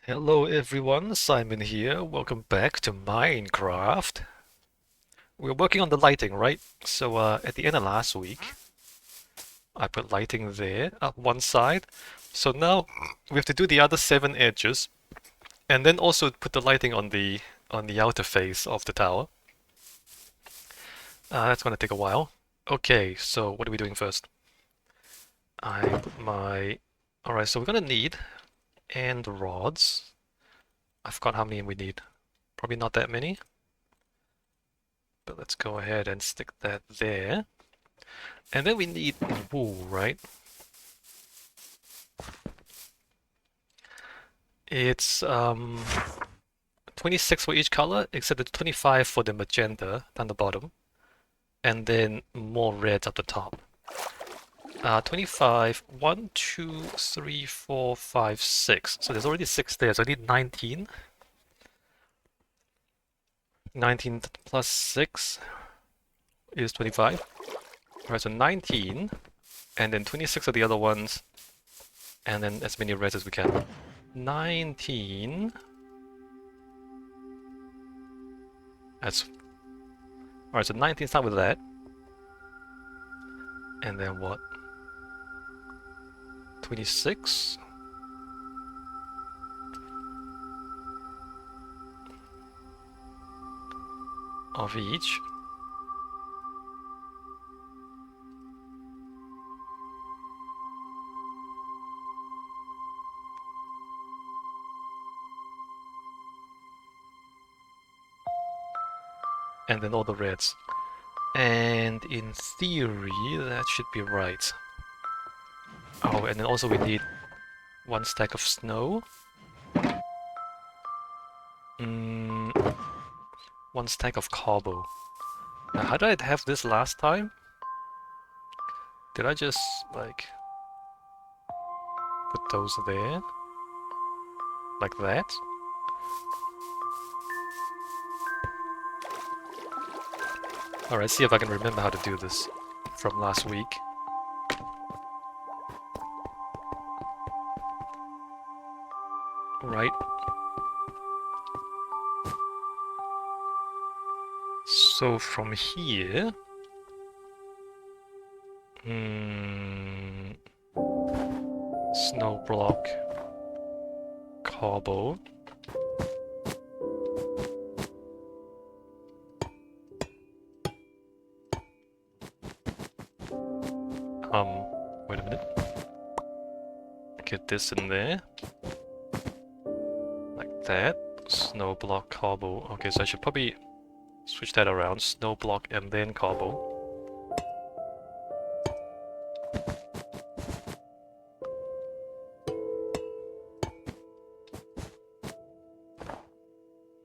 Hello everyone, Simon here. Welcome back to Minecraft. We're working on the lighting, right? So at the end of last week, I put lighting there up one side. So now we have to do the other seven edges, and then also put the lighting on the outer face of the tower. That's gonna take a while. Okay, so what are we doing first? I put my... Alright, so we're gonna need end rods. I forgot how many we need. Probably not that many. But let's go ahead and stick that there. And then we need wool, right? It's 26 for each color, except it's 25 for the magenta down the bottom, and then more reds at the top. 25, 1, 2, 3, 4, 5, 6. So there's already 6 there, so I need 19. 19 plus 6 is 25. Alright, so 19, and then 26 are the other ones, and then as many reds as we can. 19. That's... Alright, so 19 start with that. And then what? 26? Of each. And then all the reds. And in theory, that should be right. Oh, and then also we need one stack of snow. One stack of cobble. Now, how did I have this last time? Did I just, like, put those there? Like that? Alright, see if I can remember how to do this from last week. Right. So from here... Snow block. Cobble. Wait a minute. Get this in there. Like that. Snow block, cobble. Okay, so I should probably switch that around. Snow block and then cobble.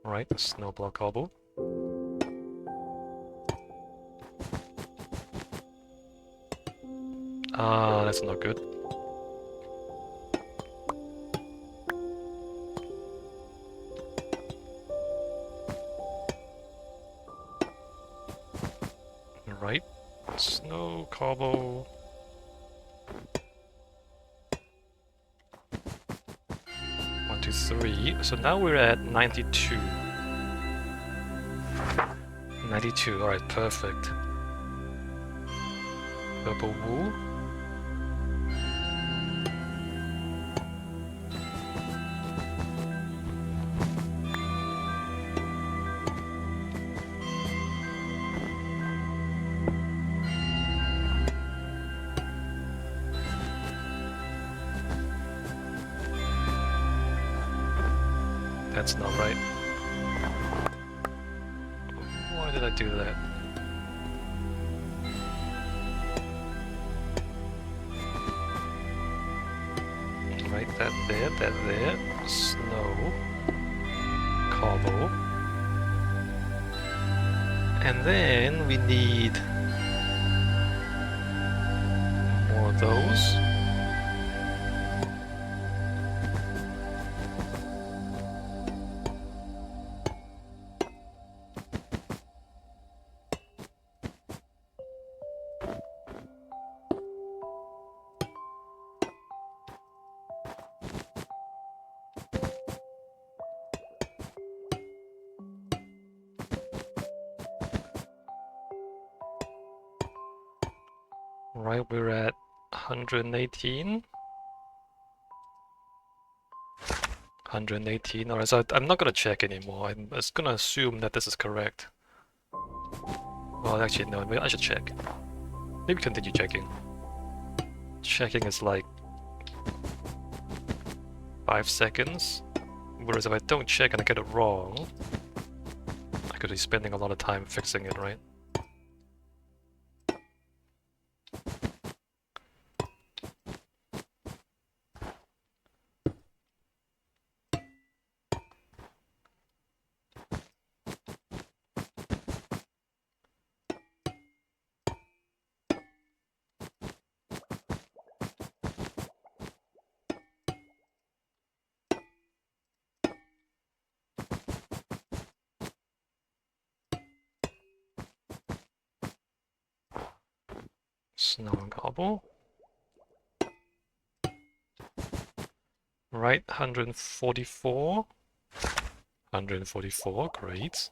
Right, snow block, cobble. Ah, that's not good. Right, snow, cobble. One, two, three. So now we're at 92. 92, alright, perfect. Purple wool. That's not right. Why did I do that? Right, that there. Snow. Cobble. And then we need more of those. Right, we're at 118. 118. Alright, so I'm not gonna check anymore. I'm just gonna assume that this is correct. Well, actually, no, I should check. Maybe continue checking. Checking is like 5 seconds. Whereas if I don't check and I get it wrong, I could be spending a lot of time fixing it, right? Snow and Gobble. Right, 144. 144, great.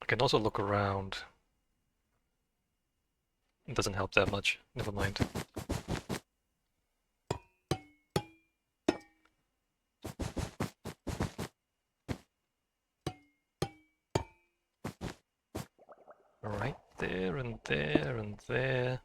I can also look around. It doesn't help that much. Never mind. Right there and there and there.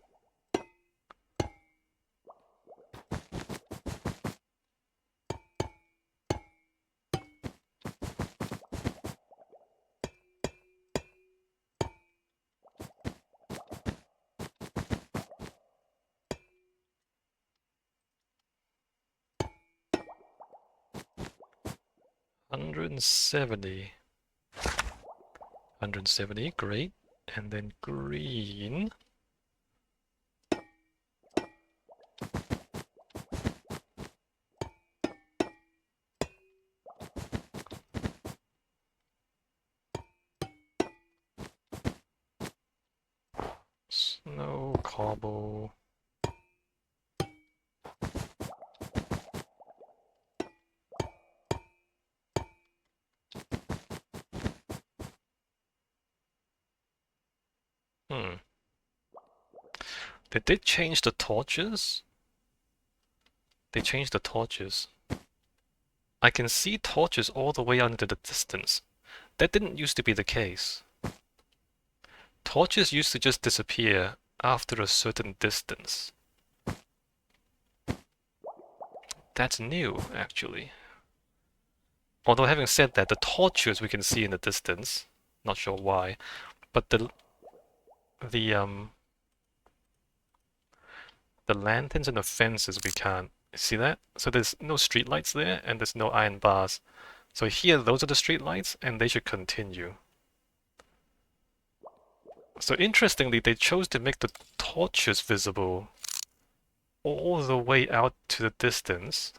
Hundred and 170, great. And then green. Snow, cobble. Did they change the torches? They changed the torches. I can see torches all the way out into the distance. That didn't used to be the case. Torches used to just disappear after a certain distance. That's new, actually. Although having said that, the torches we can see in the distance. Not sure why. But the lanterns and the fences we can't. See that? So there's no streetlights there, and there's no iron bars. So here, those are the streetlights, and they should continue. So interestingly, they chose to make the torches visible all the way out to the distance.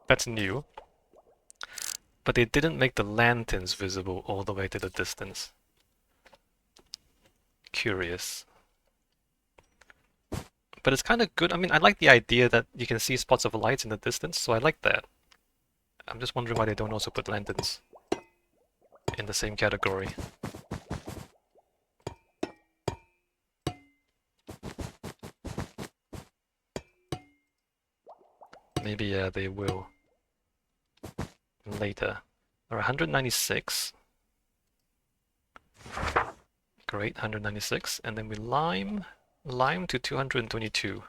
That's new. But they didn't make the lanterns visible all the way to the distance. Curious. But it's kind of good. I mean, I like the idea that you can see spots of lights in the distance, so I like that. I'm just wondering why they don't also put lanterns in the same category. Maybe they will later. Alright, 196. Great, 196. And then we lime to 222.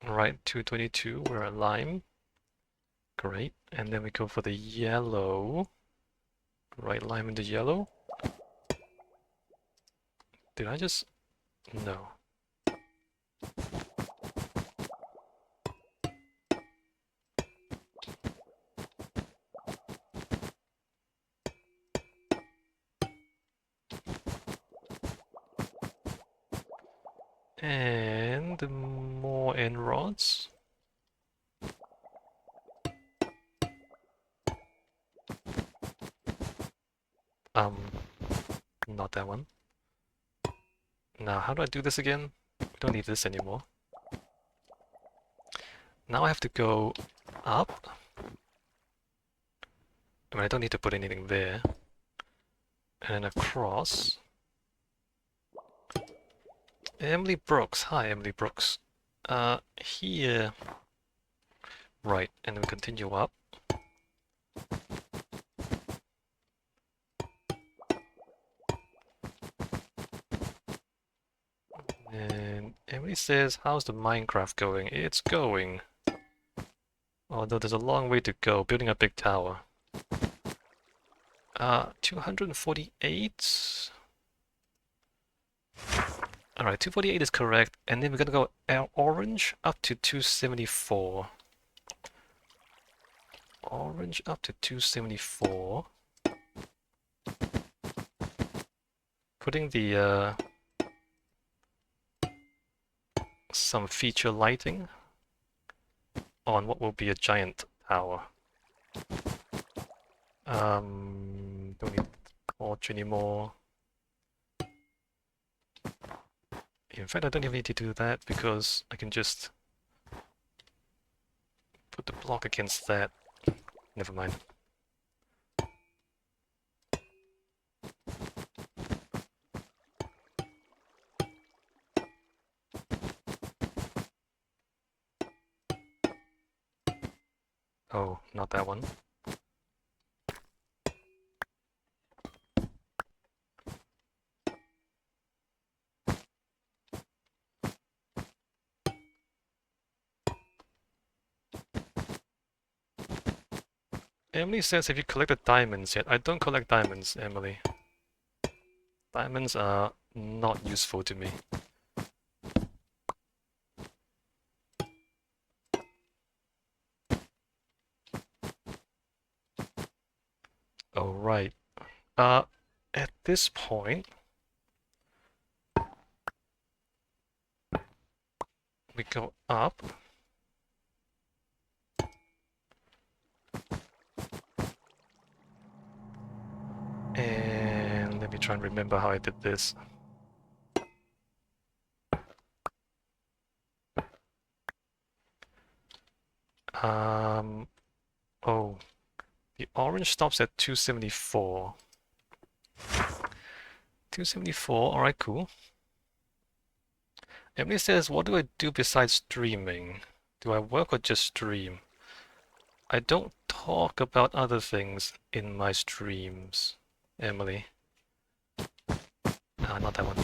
Right, 222, we're at lime. Great, and then we go for the yellow. Right, lime into yellow. Did I just... No. And more end rods. Not that one. Now, how do I do this again? We don't need this anymore. Now I have to go up. I mean, I don't need to put anything there. And then across. Emily Brooks. Hi, Emily Brooks. Here. Right, and we continue up. And Emily says, how's the Minecraft going? It's going. Although there's a long way to go, building a big tower. 248. Alright, 248 is correct, and then we're gonna go orange up to 274. Orange up to 274. Putting the some feature lighting on what will be a giant tower. Don't need torch anymore. In fact, I don't even need to do that because I can just put the block against that. Never mind. Oh, not that one. Emily says, have you collected diamonds yet? I don't collect diamonds, Emily. Diamonds are not useful to me. Oh, right. At this point, we go up. And let me try and remember how I did this. Oh, the orange stops at 274. 274, alright, cool. Emily says, what do I do besides streaming? Do I work or just stream? I don't talk about other things in my streams, Emily. Not that one.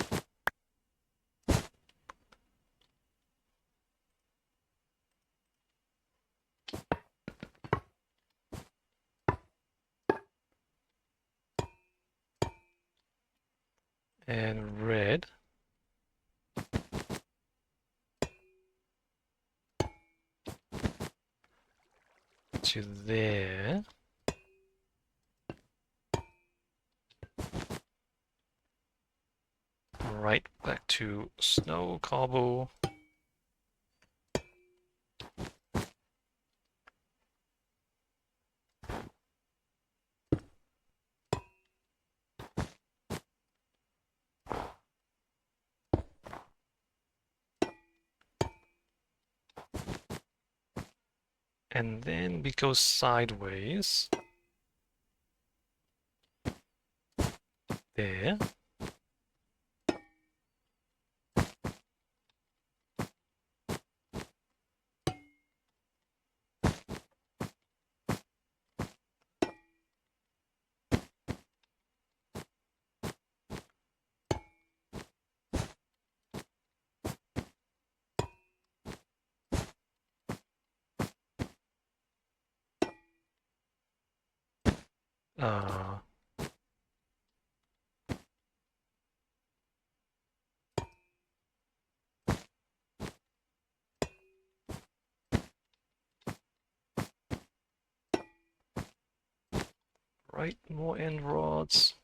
And red. To there. Right back to snow cobble. And then we go sideways. There. Uh, right, more end rods.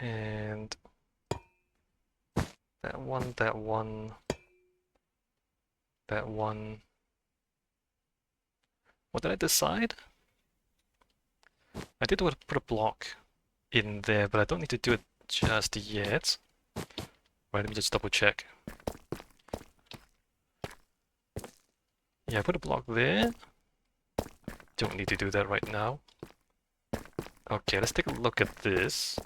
And that one, that one, that one. What did I decide? I did want to put a block in there, but I don't need to do it just yet. Right, let me just double check. Yeah, I put a block there. Don't need to do that right now. Okay, let's take a look at this.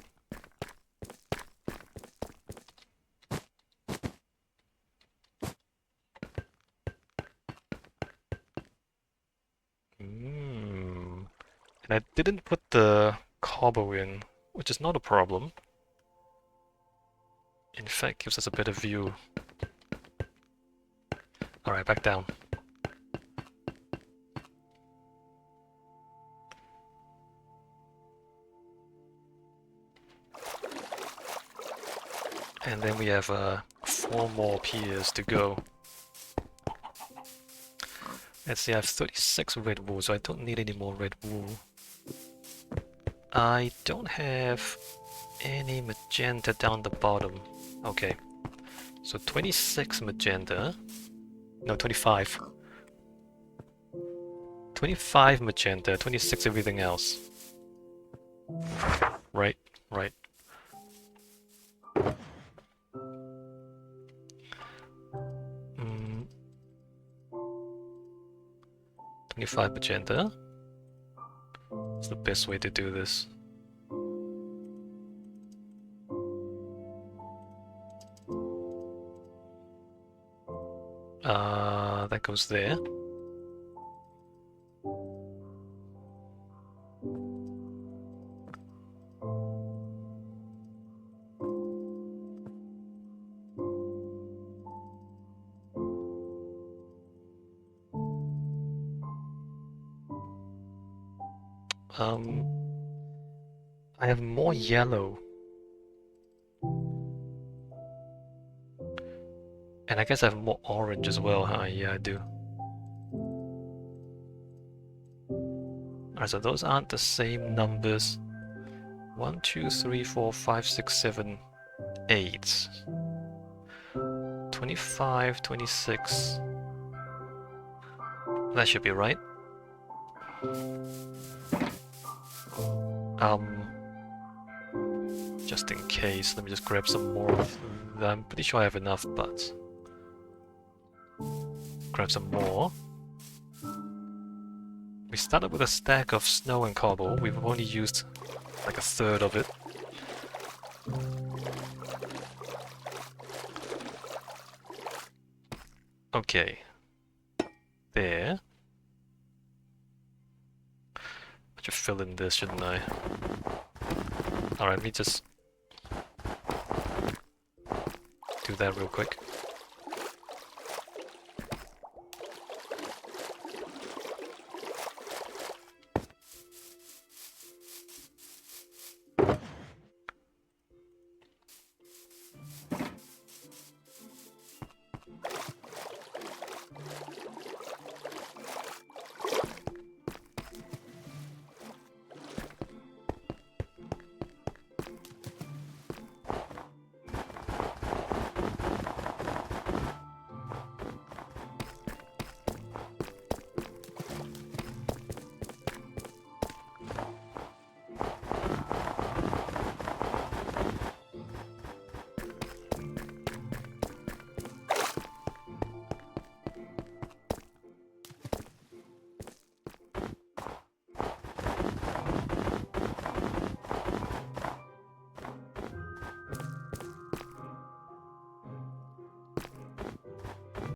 And I didn't put the cobble in, which is not a problem. In fact, gives us a better view. Alright, back down. And then we have 4 more piers to go. Let's see, I have 36 red wool, so I don't need any more red wool. I don't have any magenta down the bottom. Okay, so 26 magenta. No, 25. 25 magenta, 26 everything else. Right, right. 25 magenta. It's the best way to do this. That goes there. I have more yellow. And I guess I have more orange as well, huh? Yeah, I do. Alright, so those aren't the same numbers. 1, 2, 3, 4, 5, 6, 7, 8. 25, 26. That should be right. Just in case, let me just grab some more of that. I'm pretty sure I have enough, but grab some more. We started with a stack of snow and cobble. We've only used like a third of it. Okay. There. I should fill in this, shouldn't I? Alright, let me just do that real quick.